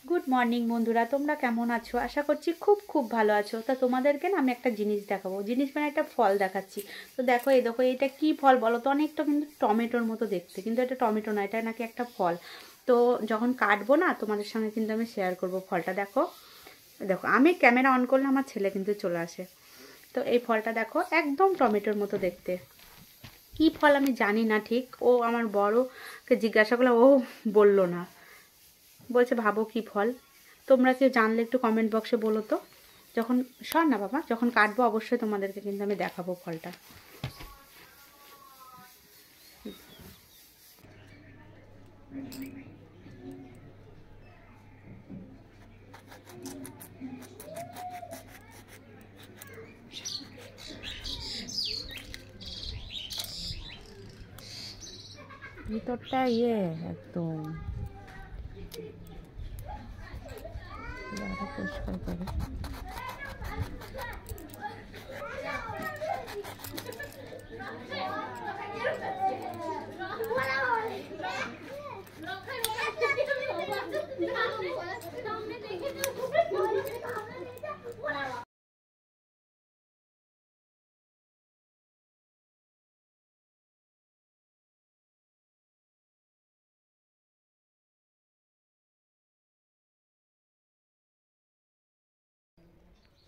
Good morning বন্ধুরা, তোমরা কেমন আছো? আশা করছি খুব খুব ভালো আছো। তা তোমাদেরকে না আমি একটা জিনিস দেখাবো, জিনিস মানে একটা ফল দেখাচ্ছি। তো দেখো, এই দেখো, এটা কি ফল বলো তো? অনেকটা কিন্তু টমেটোর মতো দেখতে, কিন্তু এটা টমেটো না, এটা নাকি একটা ফল। তো যখন কাটবো না তোমাদের সঙ্গে কিন্তু আমি শেয়ার করব ফলটা। দেখো দেখো, আমি ক্যামেরা অন করলে আমার ছেলে কিন্তু চলে আসে। তো এই ফলটা দেখো, একদম টমেটোর মতো দেখতে। কি ফল আমি জানি না ঠিক, ও আমার বড়কে জিজ্ঞাসা করলে ও বললো না, বলছে ভাবো কি ফল। তোমরা কেউ জানলে একটু কমেন্ট বক্সে বলো তো। যখন সর না বাবা, যখন কাটবো অবশ্যই তোমাদেরকে কিন্তু আমি দেখাবো ফলটা। ভিতরটা একদম পরিষ্কার করে।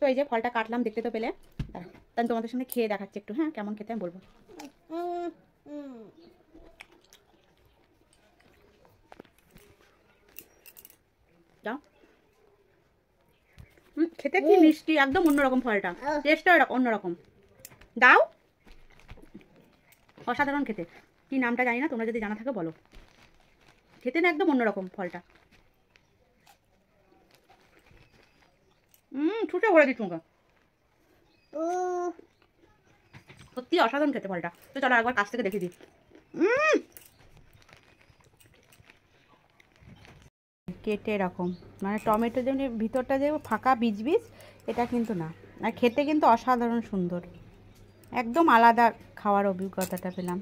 তো এই যে ফলটা কাটলাম, দেখতে তো পেলে। তাই তোমাদের সামনে খেয়ে দেখাচ্ছি একটু, হ্যাঁ কেমন খেতে আমি বলবো। যাও। খেতে কি মিষ্টি, একদম অন্যরকম ফলটা, টেস্টটা অন্যরকম। দাও, অসাধারণ খেতে। কি নামটা জানি না, তোমরা যদি জানা থাকে বলো। খেতে না একদম অন্যরকম ফলটা। ছুটে ভরে দিচ্ছ মুখে। সত্যি অসাধারণ খেতে ফলটা। তো চলো একবার কাছ থেকে দেখিয়ে দিই। কেটে এরকম, মানে টমেটো যেমনি ভিতরটা যে ফাঁকা বীজ বীজ, এটা কিন্তু না। আর খেতে কিন্তু অসাধারণ সুন্দর, একদম আলাদা খাওয়ার অভিজ্ঞতাটা পেলাম।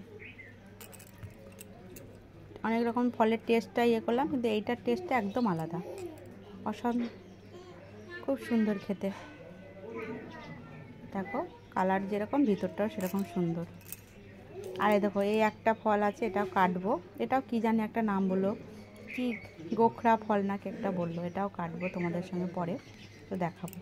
অনেক রকম ফলের টেস্টটা করলাম, কিন্তু এইটার টেস্টটা একদম আলাদা, অসাধারণ, খুব সুন্দর খেতে। দেখো কালার যেরকম, ভিতরটাও সেরকম সুন্দর। আর এই দেখো, এই একটা ফল আছে, এটাও কাটবো। এটাও কি জানি একটা নাম বললো, কি গোখরা ফল নাকি একটা বললো, এটাও কাটবো তোমাদের সঙ্গে পরে, তো দেখাবো।